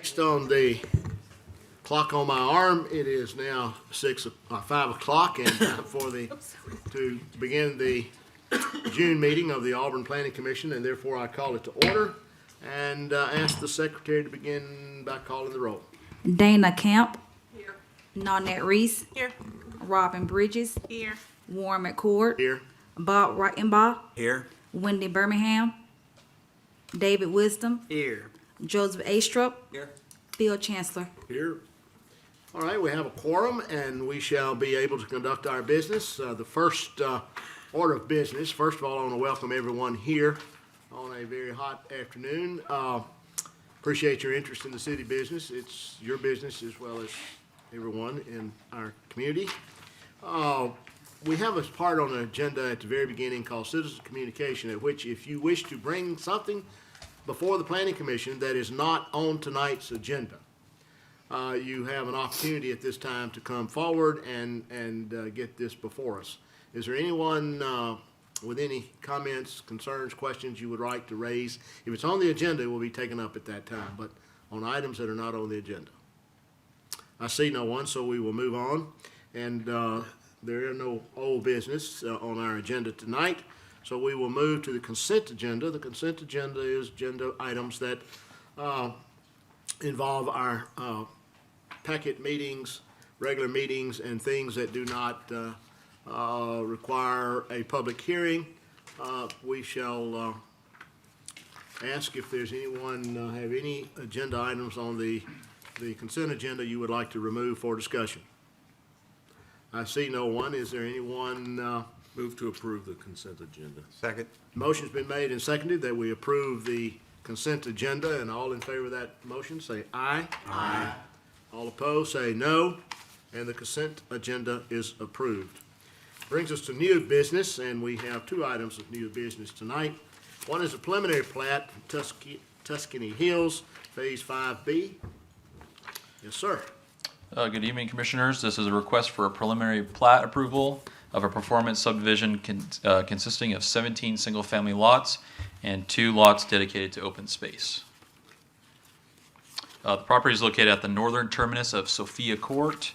Based on the clock on my arm, it is now 5 o'clock, and time to begin the June meeting of the Auburn Planning Commission, and therefore I call it to order and ask the secretary to begin by calling the roll. Dana Camp. Here. Nanette Reese. Here. Robin Bridges. Here. Warren McCord. Here. Bob Reichenbach. Here. Wendy Birmingham. David Wisdom. Here. Joseph Astrup. Here. Phil Chancellor. Here. All right, we have a quorum, and we shall be able to conduct our business. The first order of business, first of all, I want to welcome everyone here on a very hot afternoon. Appreciate your interest in the city business. It's your business as well as everyone in our community. We have a part on the agenda at the very beginning called Citizen Communication, at which if you wish to bring something before the Planning Commission that is not on tonight's agenda, you have an opportunity at this time to come forward and get this before us. Is there anyone with any comments, concerns, questions you would like to raise? If it's on the agenda, it will be taken up at that time, but on items that are not on the agenda. I see no one, so we will move on. And there are no old business on our agenda tonight, so we will move to the consent agenda. The consent agenda is agenda items that involve our packet meetings, regular meetings, and things that do not require a public hearing. We shall ask if there's anyone have any agenda items on the consent agenda you would like to remove for discussion. I see no one. Is there anyone? Move to approve the consent agenda. Second. Motion's been made and seconded that we approve the consent agenda, and all in favor of that motion say aye. Aye. All opposed say no, and the consent agenda is approved. Brings us to new business, and we have two items of new business tonight. One is a preliminary plat, Tuscany Hills, Phase 5B. Yes, sir. Good evening, Commissioners. This is a request for a preliminary plat approval of a performance subdivision consisting of 17 single-family lots and 2 lots dedicated to open space. The property is located at the northern terminus of Sophia Court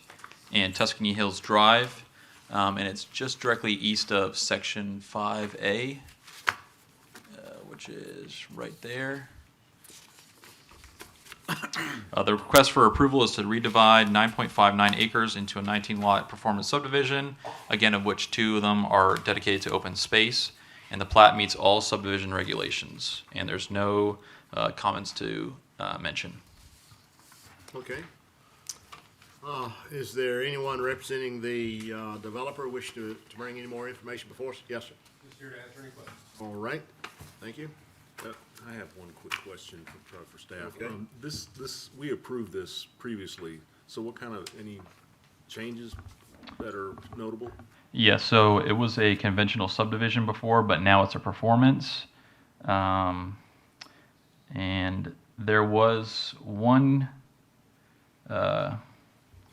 and Tuscany Hills Drive, and it's just directly east of Section 5A, which is right there. The request for approval is to redivide 9.59 acres into a 19-lot performance subdivision, again of which 2 of them are dedicated to open space, and the plat meets all subdivision regulations, and there's no comments to mention. Okay. Is there anyone representing the developer wish to bring any more information before us? Yes, sir. Just here to answer any questions. All right. Thank you. I have one quick question for staff. Okay. We approved this previously, so what kind of, any changes that are notable? Yeah, so it was a conventional subdivision before, but now it's a performance. And there was one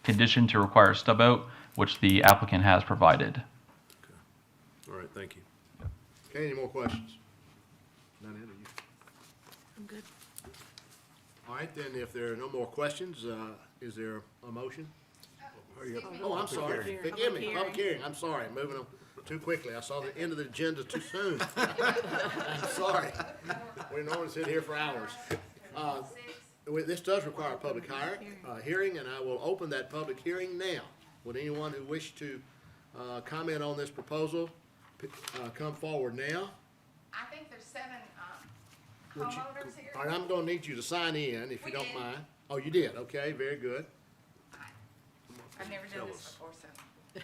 condition to require a stub out, which the applicant has provided. Okay. All right, thank you. Okay, any more questions? None, are you? I'm good. All right, then, if there are no more questions, is there a motion? Oh, I'm sorry. Forgive me, public hearing. I'm sorry, moving on too quickly. I saw the end of the agenda too soon. I'm sorry. We normally sit here for hours. This does require a public hearing, and I will open that public hearing now. Would anyone who wish to comment on this proposal come forward now? I think there's 7 Would you- homeowners here. All right, I'm gonna need you to sign in if you We don't did. mind. Oh, you did? Okay, very good. I've never done this before, so.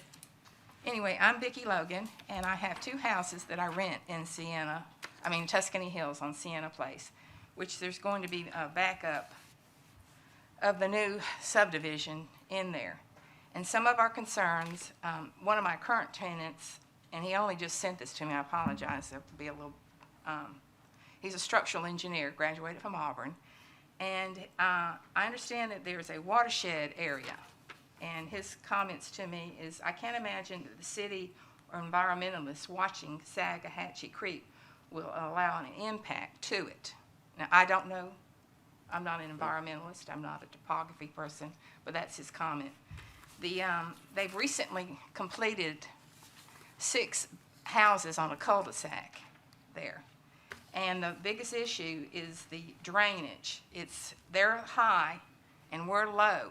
Anyway, I'm Vicki Logan, and I have 2 houses that I rent in Tuscany Hills on Sienna Place, which there's going to be a backup of the new subdivision in there. And some of our concerns, one of my current tenants, and he only just sent this to me, I apologize, there'll be a little, he's a structural engineer, graduated from Auburn, and I understand that there's a watershed area. And his comments to me is, I can't imagine that the city or environmentalists watching Sagahatchee Creek will allow an impact to it. Now, I don't know I'm not an environmentalist, I'm not a topography person, but that's his comment. They've recently completed 6 houses on a cul-de-sac there. And the biggest issue is the drainage. They're high and we're low.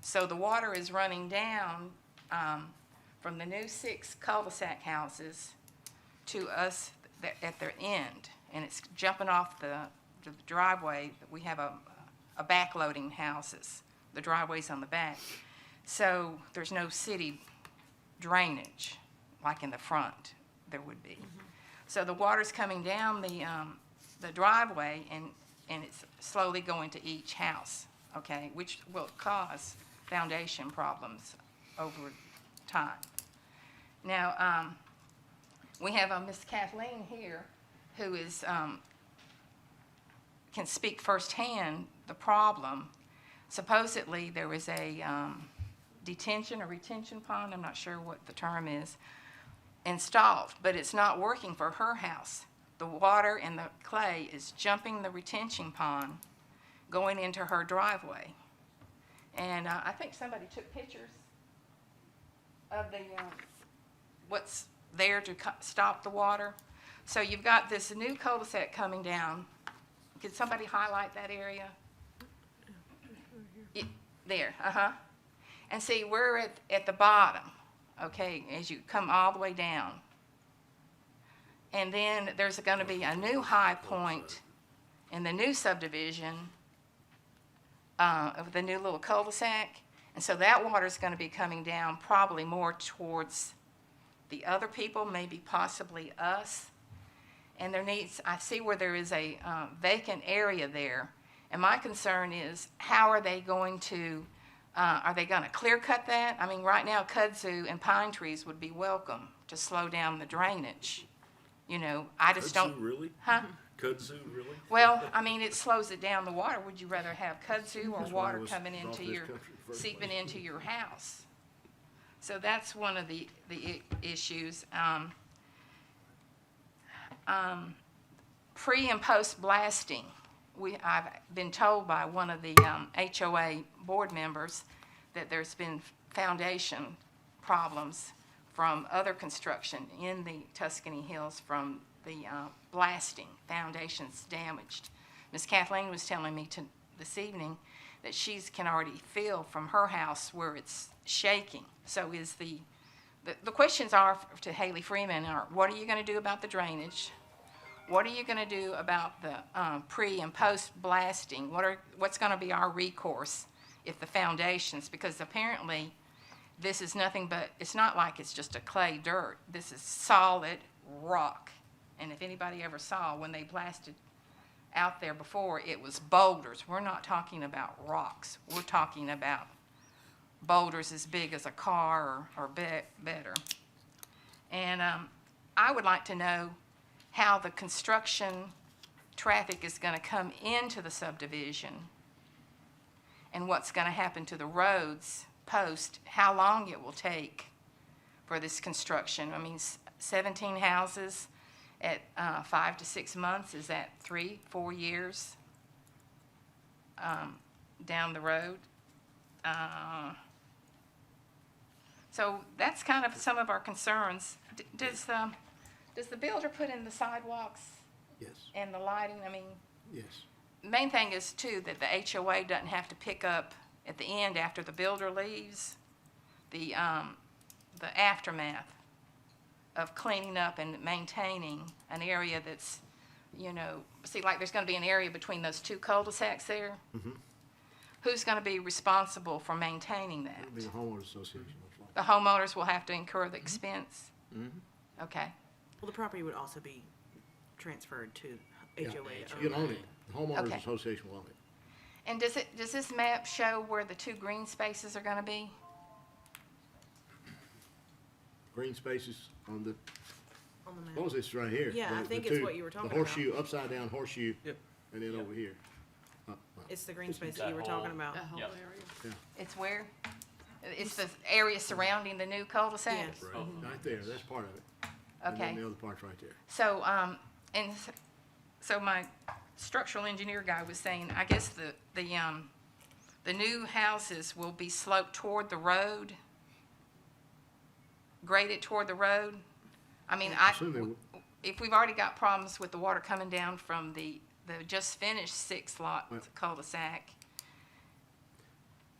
So the water is running down from the new 6 cul-de-sac houses to us at their end. And it's jumping off the driveway. We have a backloading houses. The driveway's on the back. So there's no city drainage like in the front there would be. So the water's coming down the driveway and it's slowly going to each house, okay, which will cause foundation problems over time. Now, we have Miss Kathleen here who is, can speak firsthand the problem. Supposedly there was a detention or retention pond, I'm not sure what the term is, installed, but it's not working for her house. The water and the clay is jumping the retention pond, going into her driveway. And I think somebody took pictures of the what's there to stop the water. So you've got this new cul-de-sac coming down. Could somebody highlight that area? There, And see, we're at the bottom, okay, as you come all the way down. And then there's going to be a new high point in the new subdivision of the new little cul-de-sac. And so that water's going to be coming down probably more towards the other people, maybe possibly us. And I see where there is a vacant area there. And my concern is, how are they going to clear cut that? I mean, right now, kudzu and pine trees would be welcome to slow down the drainage. You know, I just don't. Kudzu, really? Huh? Kudzu, really? Well, I mean, it slows it down the water. Would you rather have kudzu or That's why water it was coming brought into to this your, country in the first seeping place. into your house? So that's one of the issues. Pre and post blasting. I've been told by one of the HOA board members that there's been foundation problems from other construction in the Tuscany Hills from the blasting, foundations damaged. Ms. Kathleen was telling me this evening that she can already feel from her house where it's shaking. So the questions are to Haley Freeman are, what are you going to do about the drainage? What are you going to do about the pre and post blasting? What's going to be our recourse if the foundations, because apparently this is nothing but, it's not like it's just a clay dirt. This is solid rock. And if anybody ever saw when they blasted out there before, it was boulders. We're not talking about rocks. We're talking about boulders as big as a car or better. And I would like to know how the construction traffic is going to come into the subdivision and what's going to happen to the roads post, how long it will take for this construction. I mean, 17 houses at 5 to 6 months, is that 3-4 years down the road? So that's kind of some of our concerns. Does the builder put in the sidewalks Yes, and the lighting? I mean, yes. main thing is too that the HOA doesn't have to pick up at the end after the builder leaves the aftermath of cleaning up and maintaining an area that's, you know, see, like there's going to be an area between those 2 cul-de-sacs there. Who's going to be responsible for maintaining that? It'll be the homeowners association, most likely. The homeowners will have to incur the expense? Okay. Well, the property would also be transferred to Yeah, HOA. you'll own it. The homeowners Okay. association will own it. And does this map show where the 2 green spaces are going to be? Green spaces on the, On the map. what was this right here? Yeah, I The think it's 2, what you were talking The horseshoe, upside down horseshoe. Yep. And then over here. Up. It's the green space that you were talking about. Yeah. It's where? It's the area surrounding the new cul-de-sac? Yes. Right there, that's part of it. And Okay. then the other part's right there. So, and So my structural engineer guy was saying, I guess the new houses will be sloped toward the road, graded toward the road. I mean, assume they would. if we've already got problems with the water coming down from the just finished 6-lot cul-de-sac,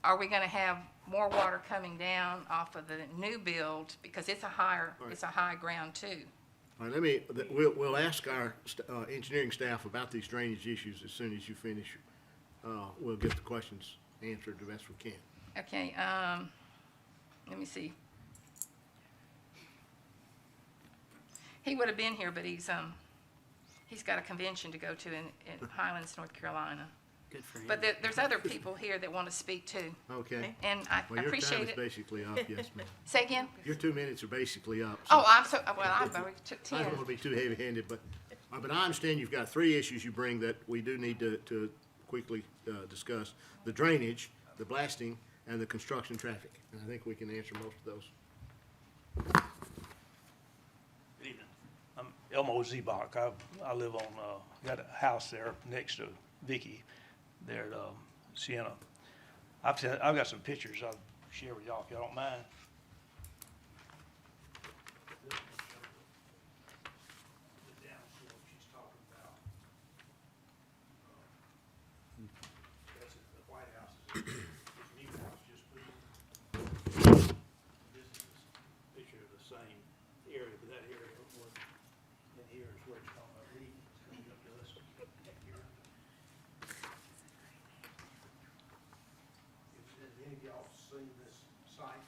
are we gonna have more water coming down off of the new build? Because it's a high ground too. All right, we'll ask our engineering staff about these drainage issues as soon as you finish. We'll get the questions answered the best we can. Okay, let me see. He would have been here, but he's got a convention to go to in Highlands, North Carolina. Good for him. But there's other people here that want to speak too, Okay. and I Well, your time appreciate is it. basically up, yes, ma'am. Say again? Your 2 minutes are basically up. Oh, I'm so, well, I've already took I 10. don't want to be too heavy-handed, but I understand you've got 3 issues you bring that we do need to quickly discuss. The drainage, the blasting, and the construction traffic. And I think we can answer most of those. Good evening. I'm Elmo Zebach. I live on, got a house there next to Vicky there at Sienna. I've got some pictures I'll share with y'all if y'all don't mind. Sit down and see what she's talking about. That's it, the White House is this new house just put in. This is a picture of the same area, but that area was in here is where it's going to lead. It's coming up to us here. Has any of y'all seen this site?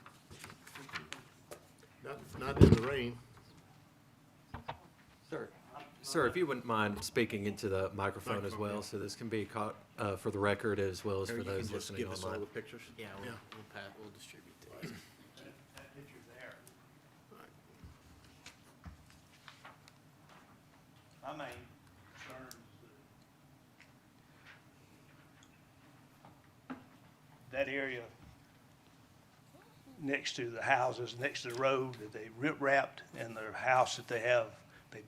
Not in the rain. Sir, if you wouldn't mind speaking into the microphone as well, so this can be caught for the record as well as for You can those just listening give us all online. the pictures. Yeah, Yeah. we'll distribute these. That picture there. My main concern is that area next to the houses, next to the road that they rip-wrapped, and their house that they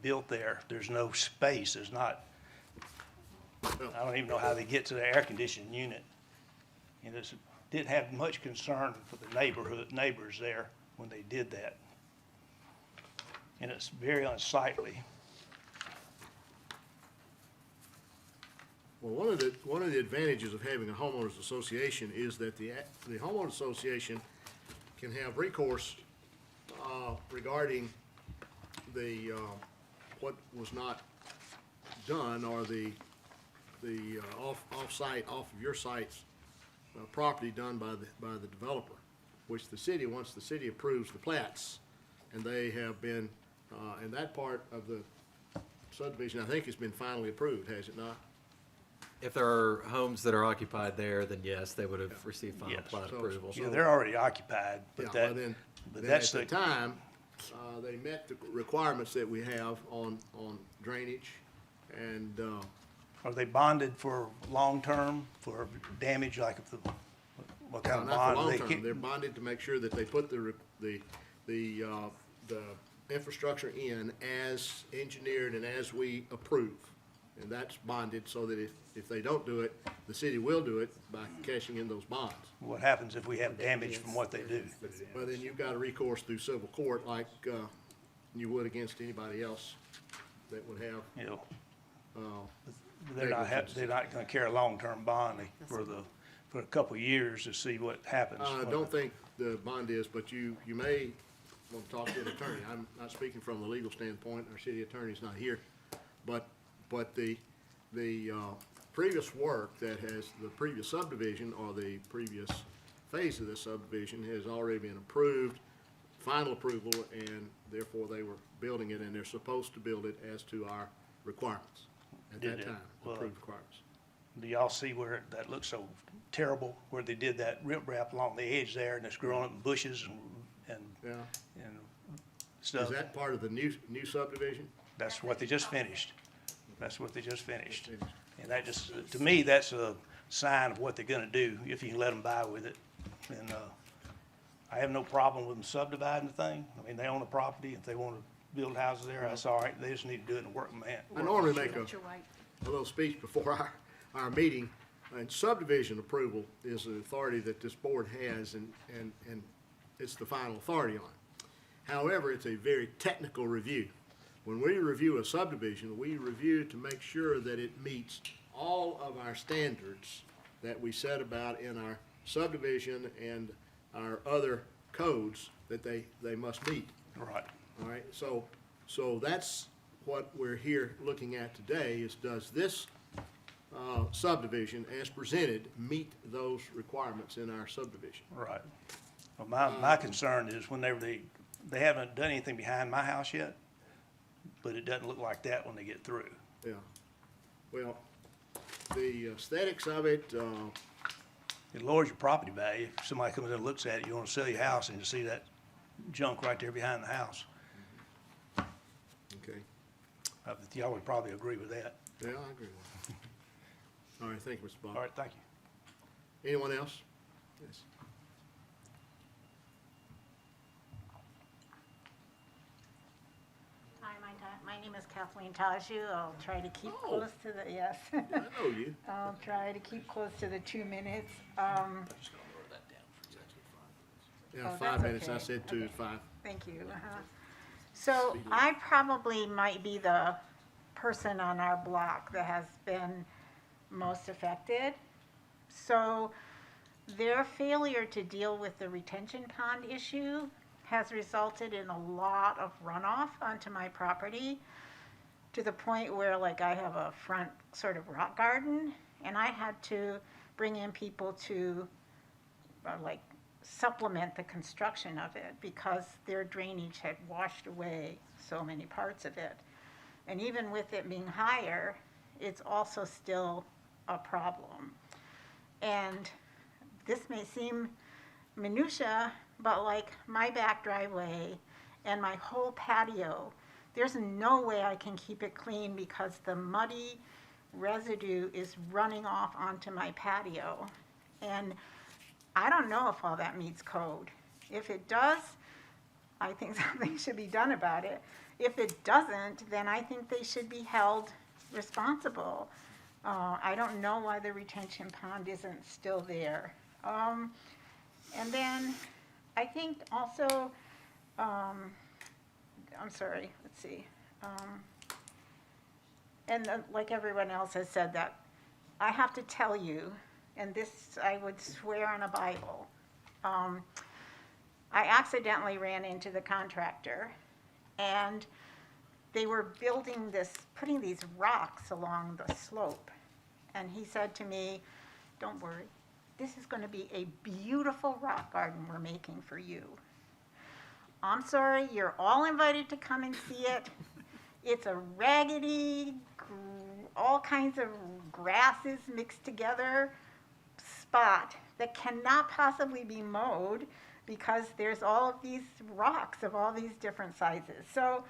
built there, there's no space, there's not, I don't even know how they get to the air conditioning unit. And it didn't have much concern for the neighbors there when they did that. And it's very unsightly. Well, one of the advantages of having a homeowners association is that the homeowners association can have recourse regarding the what was not done, or the off of your site's property done by the developer, which once the city approves the plats, and they have been, and that part of the subdivision, I think, has been finally approved, has it not? If there are homes that are occupied there, then yes, they would have received final Yes. plat So- approval. Yeah, they're already occupied, Yeah, but well, then but at that's the the, time, they met the requirements that we have on drainage, and, are they bonded for long-term, for damage, like if the, what kind of not for bond? long they term, keep- they're bonded to make sure that they put the infrastructure in as engineered and as we approve. And that's bonded so that if they don't do it, the city will do it by cashing in those bonds. What happens if we have damage from what they do? Well, then you've got a recourse through civil court like, you would against anybody else that would have, You know, uh, they're not gonna carry a long-term bond for a couple of years to see what happens. I don't think the bond is, but you may want to talk to an attorney. I'm not speaking from the legal standpoint, our city attorney's not here. But the previous work that has, the previous subdivision or the previous phase of this subdivision has already been approved, final approval, and therefore they were building it, and they're supposed to build it as to our requirements at Did that it? time, Well, approved requirements. Do y'all see where that looks so terrible, where they did that riprap along the edge there, and it's growing up in bushes and Yeah. Is stuff? that part of the new subdivision? That's what they just finished. That's what they just finished. And that just, to me, that's a sign of what they're gonna do, if you can let them by with it. And, I have no problem with them subdividing the thing. I mean, they own the property. If they wanna build houses there, that's all right. They just need to do it in a workman. I normally make a, a little speech before our meeting. And subdivision approval is an authority that this board has, and it's the final authority on it. However, it's a very technical review. When we review a subdivision, we review to make sure that it meets all of our standards that we set about in our subdivision and our other codes that they must meet. Right. All right, so that's what we're here looking at today, is does this subdivision as presented meet those requirements in our subdivision? Right. Well, my concern is whenever they haven't done anything behind my house yet, but it doesn't look like that when they get through. Yeah, well, the aesthetics of it, It lowers your property value. If somebody comes in and looks at it, you want to sell your house and you see that junk right there behind the house. okay, Y'all would probably agree with that. yeah, I agree with that. All right, thank you, Mr. Bob. All right, thank you. Anyone else? Yes. Hi, my name is Kathleen Taju. I'll try to keep close to the, yes. I know you. I'll try to keep close to the 2 minutes. Yeah, Oh, 5 that's minutes, I okay. said 2 is 5. Thank you. So I probably might be the person on our block that has been most affected. So their failure to deal with the retention pond issue has resulted in a lot of runoff onto my property, to the point where, like, I have a front sort of rock garden, and I had to bring in people to like supplement the construction of it because their drainage had washed away so many parts of it. And even with it being higher, it's also still a problem. And this may seem minutia, but like my back driveway and my whole patio, there's no way I can keep it clean because the muddy residue is running off onto my patio. And I don't know if all that meets code. If it does, I think something should be done about it. If it doesn't, then I think they should be held responsible. I don't know why the retention pond isn't still there. And then I think also, I'm sorry, let's see. And like everyone else has said, that I have to tell you, and this I would swear on a Bible, I accidentally ran into the contractor, and they were building this, putting these rocks along the slope. And he said to me, "Don't worry, this is going to be a beautiful rock garden we're making for you. I'm sorry, you're all invited to come and see it. It's a raggedy, all kinds of grasses mixed together spot that cannot possibly be mowed because there's all of these rocks of all these different sizes. So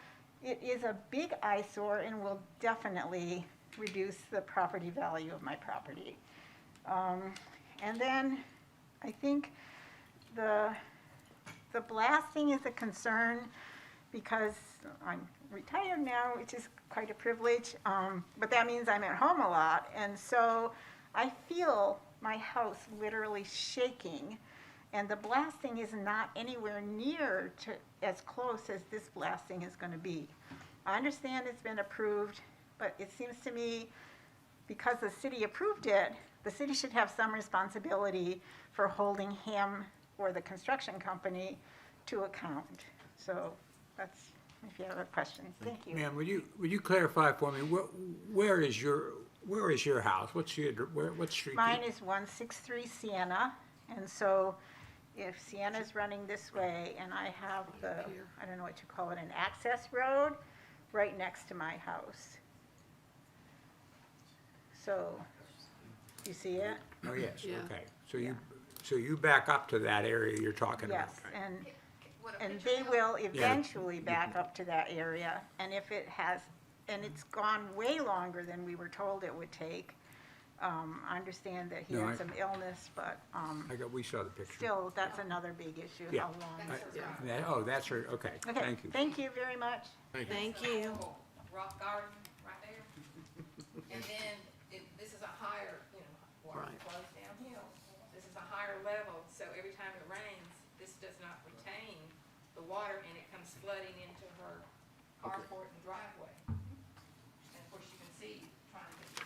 it is a big eyesore and will definitely reduce the property value of my property." And then I think the blasting is a concern because I'm retired now, which is quite a privilege, but that means I'm at home a lot. And so I feel my house literally shaking, and the blasting is not anywhere near to as close as this blasting is going to be. I understand it's been approved, but it seems to me because the city approved it, the city should have some responsibility for holding him or the construction company to account. So that's, if you have a question, thank you. Ma'am, would you clarify for me, where is your house? What street? Mine is 163 Sienna, and so if Sienna's running this way and I have the, I don't know what you call it, an access road right next to my house. So, you see it? Oh, yes, okay. So you back up to that area you're talking about? Yes, and they will eventually back up to that area, and if it has, and it's gone way longer than we were told it would take. I understand that he No, had some illness, but, We saw the picture. still, that's another big issue, Yeah. how long. Oh, that's right, okay, Okay, thank you. thank you very much. Thank you. Rock garden right there. And then so every time it rains, this does not retain the water, and it comes flooding into her carport and driveway. And of course, you can see, trying to get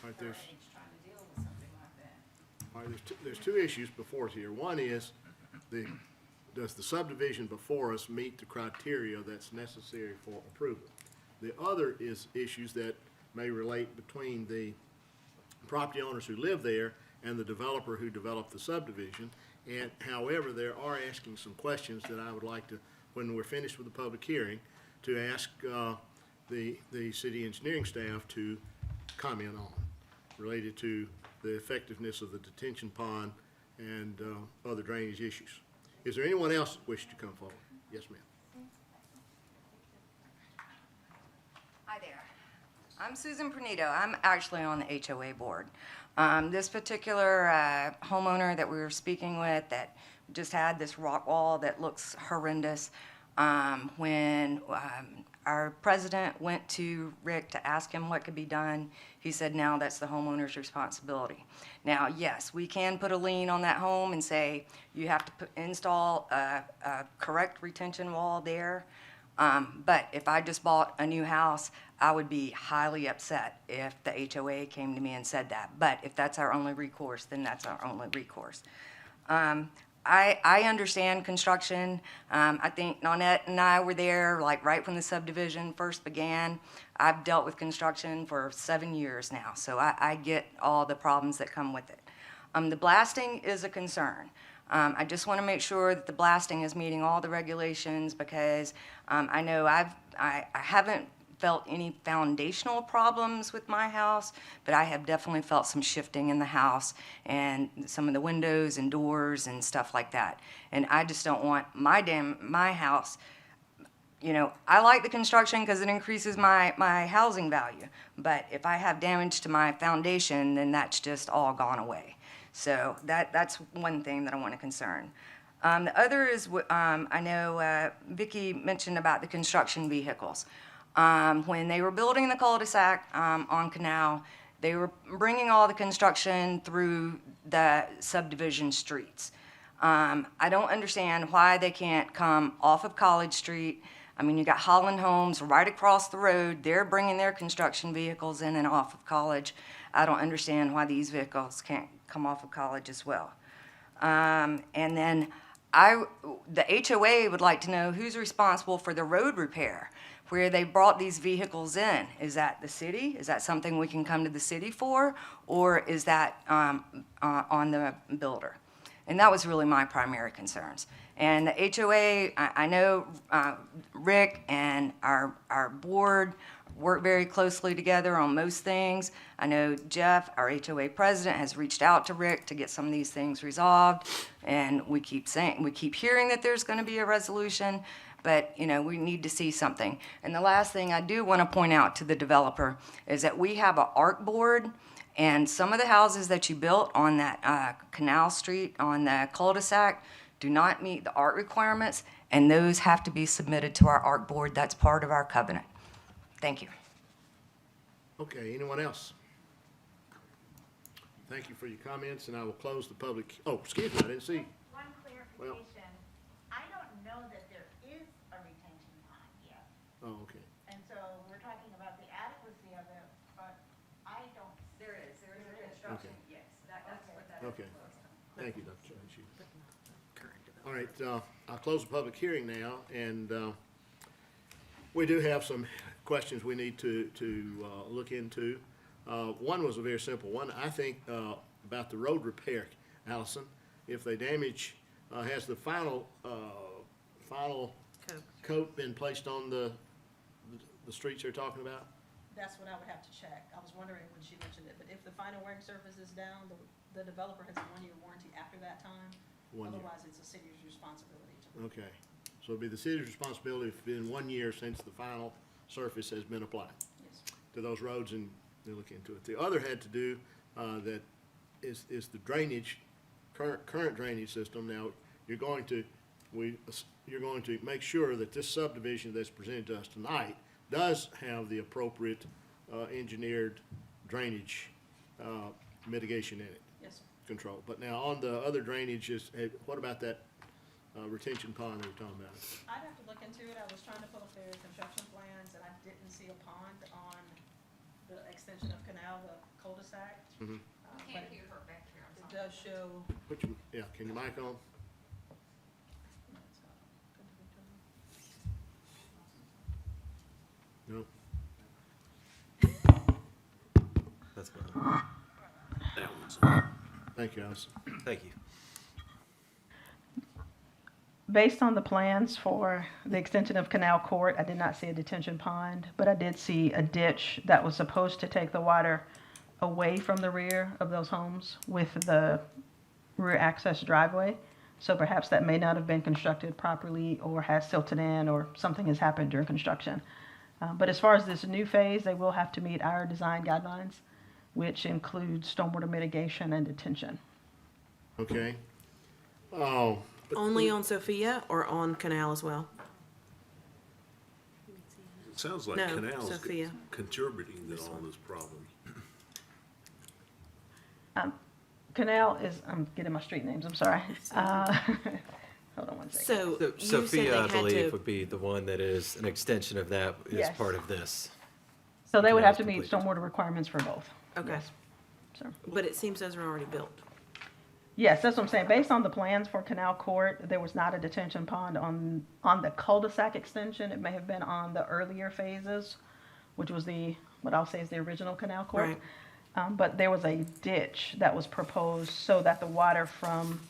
Right, her there's- age, trying to deal with something like that. All right, there's two issues before us here. One is, does the subdivision before us meet the criteria that's necessary for approval? The other is issues that may relate between the property owners who live there and the developer who developed the subdivision. And however, there are asking some questions that I would like to, when we're finished with the public hearing, to ask the city engineering staff to comment on, related to the effectiveness of the detention pond and other drainage issues. Is there anyone else that wishes to come forward? Yes, ma'am. Hi there. I'm Susan Pernito. I'm actually on the HOA board. This particular homeowner that we were speaking with that just had this rock wall that looks horrendous, when our president went to Rick to ask him what could be done, he said, now that's the homeowner's responsibility. Now, yes, we can put a lien on that home and say you have to install a correct retention wall there. But if I just bought a new house, I would be highly upset if the HOA came to me and said that. But if that's our only recourse, then that's our only recourse. I understand construction. I think Nanette and I were there like right when the subdivision first began. I've dealt with construction for 7 years now, so I get all the problems that come with it. The blasting is a concern. I just want to make sure that the blasting is meeting all the regulations because I know I haven't felt any foundational problems with my house, but I have definitely felt some shifting in the house and some of the windows and doors and stuff like that. And I just don't want my house. You know, I like the construction because it increases my housing value. But if I have damage to my foundation, then that's just all gone away. So that's one thing that I want to concern. The other is, I know Vicki mentioned about the construction vehicles. When they were building the cul-de-sac on Canal, they were bringing all the construction through the subdivision streets. I don't understand why they can't come off of College Street. I mean, you got Holland Homes right across the road. They're bringing their construction vehicles in and off of College. I don't understand why these vehicles can't come off of College as well. And then the HOA would like to know who's responsible for the road repair where they brought these vehicles in. Is that the city? Is that something we can come to the city for? Or is that on the builder? And that was really my primary concerns. And the HOA, I know Rick and our board work very closely together on most things. I know Jeff, our HOA president, has reached out to Rick to get some of these things resolved. And we keep hearing that there's going to be a resolution, but you know, we need to see something. And the last thing I do want to point out to the developer is that we have an ARC board, and some of the houses that you built on that Canal Street on the cul-de-sac do not meet the ARC requirements, and those have to be submitted to our ARC board. That's part of our covenant. Thank you. Okay, anyone else? Thank you for your comments, and I will close the public, oh, excuse me, I didn't see. One clarification, I don't know that there is a retention pond yet. Oh, okay. And so we're talking about the adequacy of it, but I don't. There is construction, yes. That's what that is. Okay. Thank you, Dr. Chase. All right, I'll close the public hearing now, and we do have some questions we need to look into. One was a very simple one. I think about the road repair, Allison. If they damage, has the final coat been placed on the streets they're talking about? That's what I would have to check. I was wondering when she mentioned it, but if the final wearing surface is down, the developer has a 1-year warranty after that time. 1 year. Otherwise, it's a city's responsibility to. Okay. So it'll be the city's responsibility if it's been 1 year since the final surface has been applied Yes. to those roads, and they'll look into it. The other had to do, that is the drainage, current drainage system. Now, you're going to make sure that this subdivision that's presented to us tonight does have the appropriate, engineered drainage, mitigation in it. Yes, sir. control. But now on the other drainage what about that retention pond that we're talking about? I'd have to look into it. I was trying to pull up their construction plans, and I didn't see a pond on the extension of canal, the cul-de-sac. Mhm. Can't hear her back here, I'm It sorry. does show. Can your mic on? No? That's fine. That one's on. Thank you, Allison. Thank you. Based on the plans for the extension of Canal Court, I did not see a detention pond, but I did see a ditch that was supposed to take the water away from the rear of those homes with the rear access driveway. So perhaps that may not have been constructed properly or has silted in or something has happened during construction. But as far as this new phase, they will have to meet our design guidelines, which includes stormwater mitigation and detention. Okay. Oh. Only on Sophia or on Canal as well? It sounds like No, Canal's Sophia. contributing to all this problem. Canal is, I'm getting my street names, I'm sorry. Hold on one second. So you said Sophia, they I had believe, to, would be the one that is an extension of that is Yes. part of this. So they would have to Canal's meet completed. stormwater requirements for both. okay, Yes, sir. but it seems those are already built. Yes, that's what I'm saying. Based on the plans for Canal Court, there was not a detention pond on the cul-de-sac extension. It may have been on the earlier phases, which was what I'll say is the original Canal Court. Right. But there was a ditch that was proposed so that the water from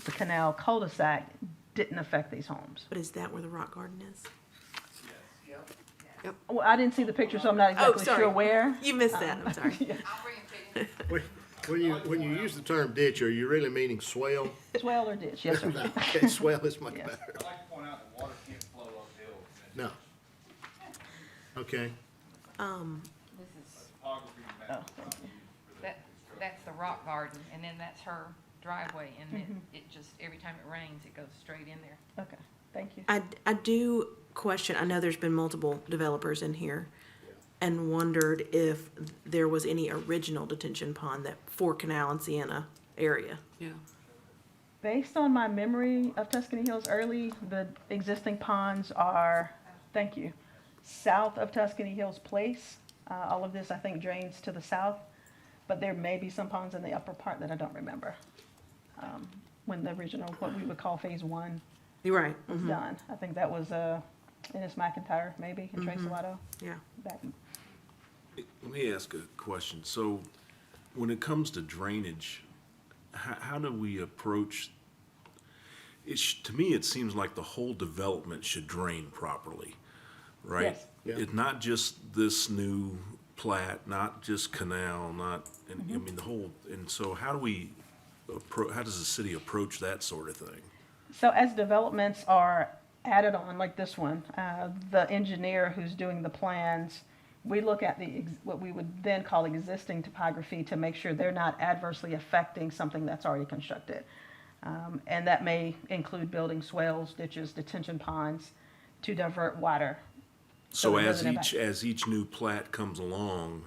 the canal cul-de-sac didn't affect these homes. But is that where the rock garden is? Well, I didn't see the picture, so I'm not exactly sorry. sure where. You missed that, I'm sorry. I'll bring it to you. When you use the term ditch, are you really meaning swale? Swale or ditch, yes, sir. Okay, swale is much Yes. better. I'd like to point out that water can't flow uphill. No. Okay. This is, Topography Oh, map thank you. that's the rock garden, and then that's her driveway, and then it just, every time it rains, it goes straight in there. Okay, thank you. I do question, I know there's been multiple developers in here, and wondered if there was any original detention pond that for Canal and Sienna area. Yeah. Based on my memory of Tuscany Hills early, the existing ponds are, thank you, south of Tuscany Hills Place. All of this, I think, drains to the south, but there may be some ponds in the upper part that I don't remember. When the original, what we would call phase one You're right. was done. I think that was Ennis McIntyre, maybe, and Trace Salato. Yeah. Back. Let me ask a question. So when it comes to drainage, how do we approach, to me, it seems like the whole development should drain properly, right? Yes. Yeah. It's not just this new plat, not just canal, not, and, I mean, the whole, and so how does the city approach that sort of thing? So as developments are added on, like this one, the engineer who's doing the plans, we look at what we would then call existing topography to make sure they're not adversely affecting something that's already constructed. And that may include building swales, ditches, detention ponds to divert water. So it as doesn't each new plat comes along,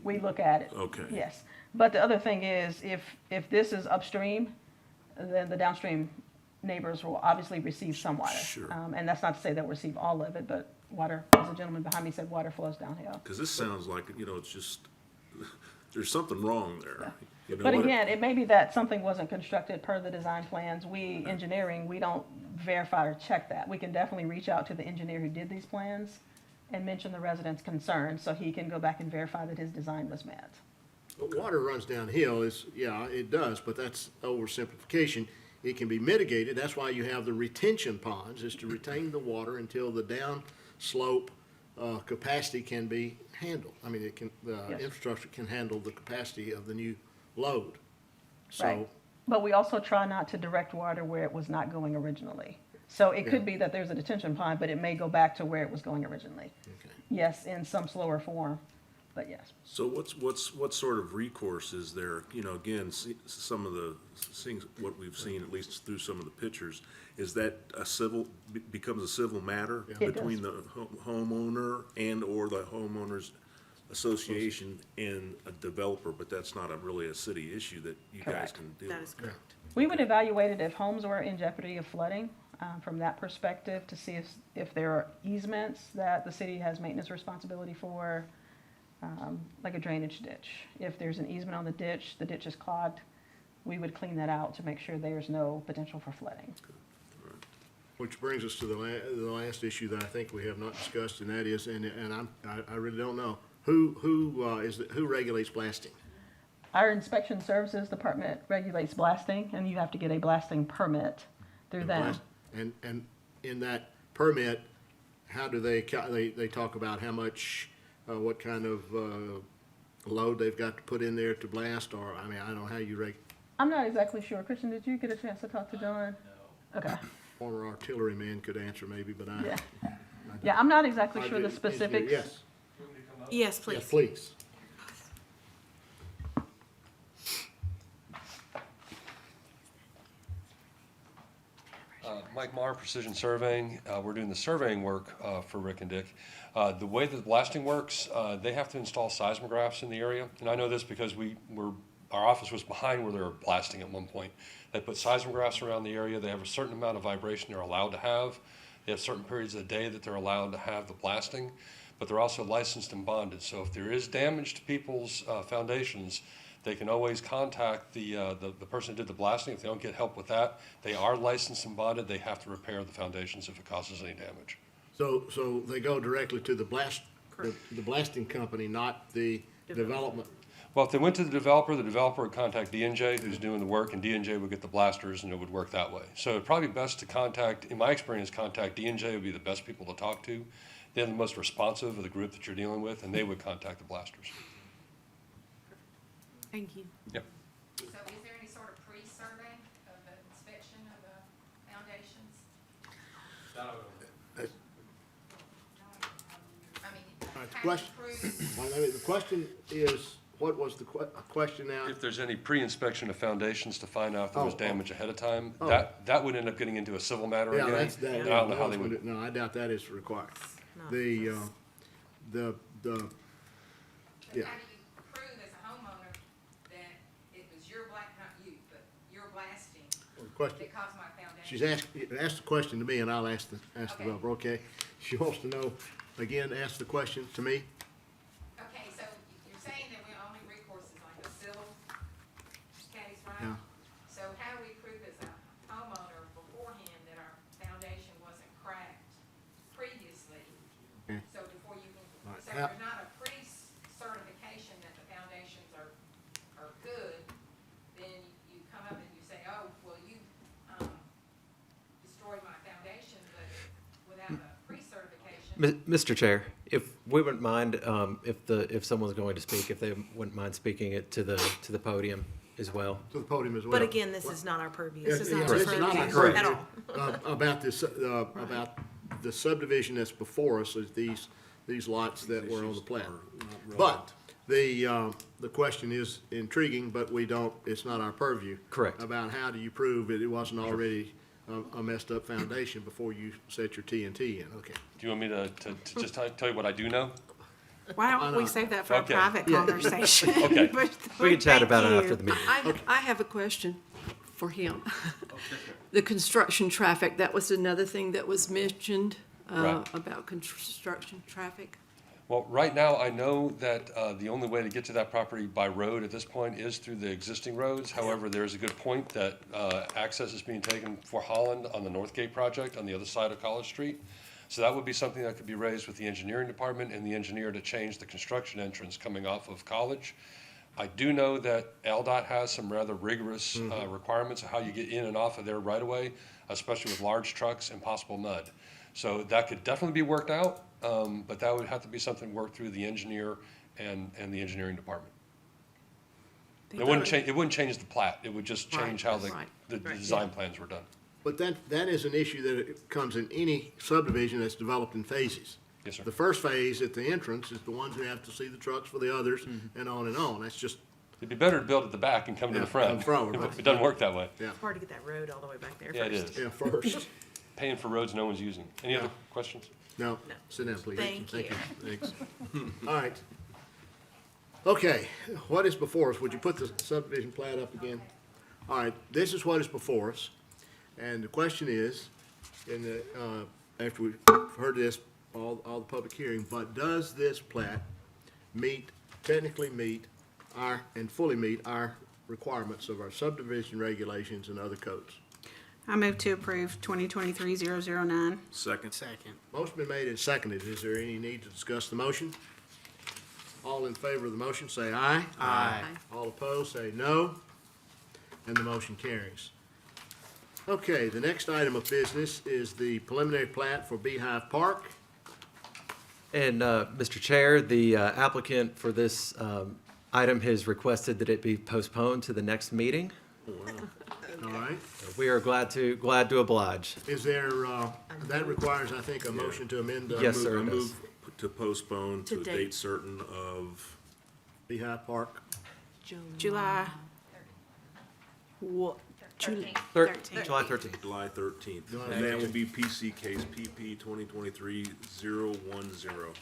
We look at it. Okay. Yes. But the other thing is, if this is upstream, then the downstream neighbors will obviously receive some water. Sure. And that's not to say they'll receive all of it, but water, as the gentleman behind me said, water flows downhill. because this sounds like, it's just, there's something wrong there. You know But what? again, it may be that something wasn't constructed per the design plans. We, engineering, we don't verify or check that. We can definitely reach out to the engineer who did these plans and mention the resident's concerns, so he can go back and verify that his design was met. But water runs downhill it does, but that's oversimplification. It can be mitigated. That's why you have the retention ponds, is to retain the water until the downslope capacity can be handled. I mean, the Yes. infrastructure can handle the capacity of the new load. So, Right. But we also try not to direct water where it was not going originally. So it could be that there's a detention pond, but it may go back to where it was going originally. okay. Yes, in some slower form, but yes. So what sort of recourse is there? Again, some of the things, what we've seen, at least through some of the pictures, is that becomes a civil matter It between the homeowner and or the homeowner's association and a developer, but that's not really a city issue that you guys Correct. can deal That with. is correct. We would evaluate it if homes were in jeopardy of flooding, from that perspective, to see if there are easements that the city has maintenance responsibility for, like a drainage ditch. If there's an easement on the ditch is clogged, we would clean that out to make sure there's no potential for flooding. Which brings us to the last issue that I think we have not discussed, and that is, and I really don't know, who regulates blasting? Our inspection services department regulates blasting, and you have to get a blasting permit through them. And in that permit, how do they talk about how much, what kind of, load they've got to put in there to blast, or, I mean, I don't know how you I'm not exactly sure. Christian, did you get a chance to talk to John? No. Okay, former artilleryman could answer maybe, but I. yeah. Yeah, I'm not exactly I sure the do- specifics. Yes, Yes, please. yes, please. Mike Maher, Precision Surveying. We're doing the surveying work for Rick and Dick. The way that the blasting works, they have to install seismographs in the area. And I know this because our office was behind where they were blasting at one point. They put seismographs around the area. They have a certain amount of vibration they're allowed to have. They have certain periods of the day that they're allowed to have the blasting, but they're also licensed and bonded. So if there is damage to people's foundations, they can always contact the person who did the blasting. If they don't get help with that, they are licensed and bonded. They have to repair the foundations if it causes any damage. So they go directly to the blasting company, not the development. Well, if they went to the developer would contact D&J, who's doing the work, and D&J would get the blasters, and it would work that way. So it'd probably be best to contact, in my experience, contact D&J would be the best people to talk to. They're the most responsive of the group that you're dealing with, and they would contact the blasters. Thank you. Yep. So is there any sort of pre-survey of the inspection of the foundations? I mean, All right, the how do you question, prove? the question is, what was the question now? If there's any pre-inspection of foundations to find out if there was Oh, damage ahead of time, Oh. that would end up getting into a civil matter Yeah, again. that's, that, And I don't know how they would. no, I doubt that is required. Not The, for us. the, But yeah. how do you prove as a homeowner that it was not you, but your blasting question, that caused my foundation? she's asked the question to me, and I'll ask the Okay. developer, okay? She wants to know, again, ask the question to me. Okay, so you're saying that we're only recourse is like a civil case, right? Yeah. So how do we prove as a homeowner beforehand that our foundation wasn't cracked previously? Okay. So before you can, Right. so How- there's not a pre-certification that the foundations are good, then you come up and you say, oh, well, you, destroyed my foundation, but without a pre-certification. Mr. Chair, if we wouldn't mind, if someone's going to speak, if they wouldn't mind speaking it to the podium as well. To the podium as well. But again, this is not our purview. This is Yeah, not this our is not our purview purview. at all. About this, about the subdivision that's before us is these lots that were on the plan. But the question is intriguing, but it's not our purview. Correct. About how do you prove it wasn't already a messed up foundation before you set your TNT in, okay? Do you want me to just tell you what I do know? Why don't we save that for a Okay. private conversation? Okay. We can chat about it Thank after you. the meeting. I have a question for him. The construction traffic, that was another thing that was mentioned Right. about construction traffic. Well, right now, I know that the only way to get to that property by road at this point is through the existing roads. However, there's a good point that access is being taken for Holland on the Northgate project on the other side of College Street. So that would be something that could be raised with the engineering department and the engineer to change the construction entrance coming off of College. I do know that LDOT has some rather rigorous requirements of how you get in and off of their right-of-way, especially with large trucks and possible mud. So that could definitely be worked out, but that would have to be something worked through the engineer and the engineering department. It wouldn't change the plat, it would just change how the design plans were done. But that is an issue that comes in any subdivision that's developed in phases. Yes, sir. The first phase at the entrance is the ones who have to see the trucks for the others, and on and on. That's just, It'd be better to build at the back and come to Yeah, the front. come forward, right. It doesn't work that way. yeah, It's hard to get that road all the way back there Yeah, it first. is. yeah, first. Paying for roads no one's using. Any other Yeah. questions? No, sit down, please. Thank you. Thanks. All right. Okay, what is before us? Would you put the subdivision plat up again? All right, this is what is before us. And the question is, after we've heard this, all the public hearing, but does this plat technically meet and fully meet our requirements of our subdivision regulations and other codes? I move to approve 2023-009. Second. Motion been made and seconded. Is there any need to discuss the motion? All in favor of the motion, say aye. Aye. All opposed, say no. And the motion carries. Okay, the next item of business is the preliminary plat for Beehive Park. And, Mr. Chair, the applicant for this item has requested that it be postponed to the next meeting. All right. We are glad to oblige. Is there, that requires, I think, a motion to amend. Yes, sir, I it does. move to postpone to a date. date certain of, Beehive Park. July. What? July. 13th. July 13th. July 13th. July And that will be PC case PP 2023-010.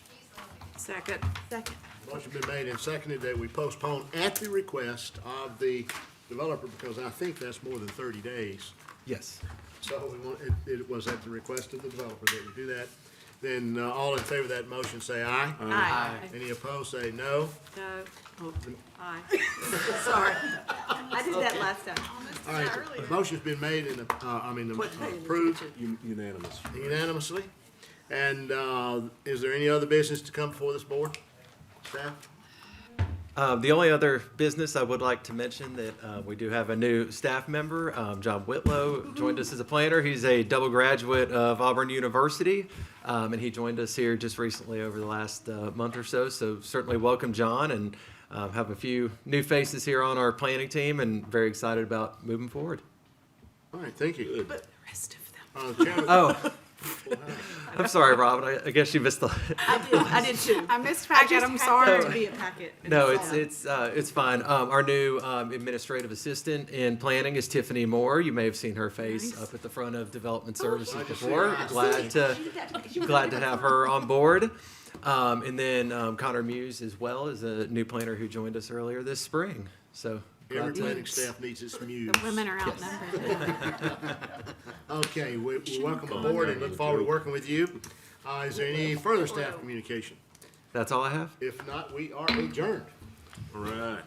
Second. Second. Motion been made and seconded that we postpone at the request of the developer, because I think that's more than 30 days. Yes. So it was at the request of the developer that we do that. Then all in favor of that motion, say aye. Aye. Any opposed, say no. No. Oh, aye. Sorry. I did that last time. All right, the motion's been made and, approved Unanimous. unanimously. And is there any other business to come before this board? Staff? The only other business I would like to mention that we do have a new staff member, John Whitlow, joined us as a planner. He's a double graduate of Auburn University, and he joined us here just recently over the last month or so. So certainly welcome, John, and have a few new faces here on our planning team, and very excited about moving forward. All right, thank you. But the rest of them. Chairman, Oh, I'm sorry, Robin. I guess you missed the. I did too. I missed packet, I'm sorry. To be a packet. No, it's fine. Our new administrative assistant in planning is Tiffany Moore. You may have seen her face up at the front of Development Services before. Glad to have her on board. And then Connor Muse as well is a new planner who joined us earlier this spring. So every planning staff needs its muse. The women are outnumbered. Okay, we welcome aboard and look forward to working with you. Is there any further staff communication? that's all I have. If not, we are adjourned. All right.